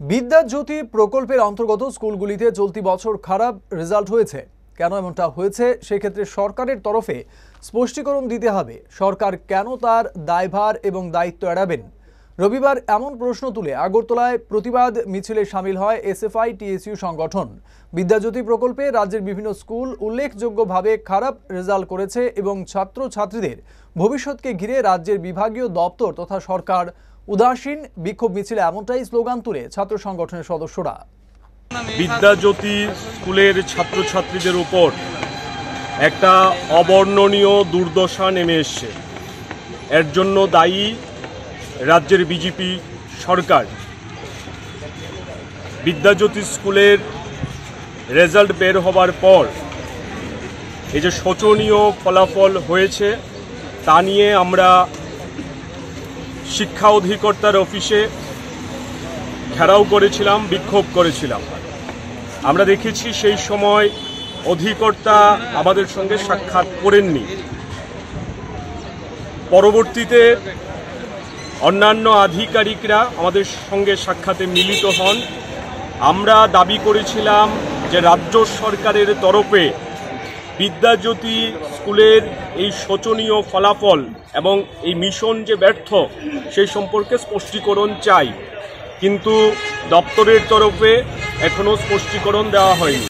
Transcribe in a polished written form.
বিদ্যাজ্যোতি প্রকল্পের অন্তর্গত স্কুলগুলিতে চলতি বছর খারাপ রেজাল্ট হয়েছে। কেন এমনটা হয়েছে সেক্ষেত্রে সরকারের তরফে স্পষ্টীকরণ দিতে হবে। সরকার কেন তার দায়ভার এবং দায়িত্ব এড়াবেন? রবিবার এমন প্রশ্ন তুলে আগরতলায় প্রতিবাদ মিছিলে শামিল হয় এসএফআই টিএসইউ সংগঠন। বিদ্যাজ্যোতি প্রকল্পে রাজ্যের বিভিন্ন স্কুল উল্লেখযোগ্যভাবে খারাপ রেজাল্ট করেছে এবং ছাত্রছাত্রীদের ভবিষ্যৎকে ঘিরে রাজ্যের বিভাগীয় দপ্তর তথা সরকার উদাসীন। বিক্ষোভ মিছিলে এমনটাই স্লোগান তুলে ছাত্র সংগঠনের সদস্যরা। বিদ্যাজ্যোতি স্কুলের ছাত্রছাত্রীদের উপর একটা অবর্ণনীয় দুর্দশা নেমে এসছে। এর জন্য দায়ী রাজ্যের বিজেপি সরকার। বিদ্যাজ্যোতি স্কুলের রেজাল্ট বের হবার পর এই যে শোচনীয় ফলাফল হয়েছে তা নিয়ে আমরা শিক্ষা অধিকর্তার অফিসে ঘেরাও করেছিলাম, বিক্ষোভ করেছিলাম। আমরা দেখেছি সেই সময় অধিকর্তা আমাদের সঙ্গে সাক্ষাৎ করেননি। পরবর্তীতে অন্যান্য আধিকারিকরা আমাদের সঙ্গে সাক্ষাতে মিলিত হন। আমরা দাবি করেছিলাম যে রাজ্য সরকারের তরফে বিদ্যাজ্যোতি স্কুলের এই শোচনীয় ফলাফল এবং এই মিশন যে ব্যর্থ সেই সম্পর্কে স্পষ্টীকরণ চাই, কিন্তু দপ্তরের তরফে এখনো স্পষ্টীকরণ দেওয়া হয়নি।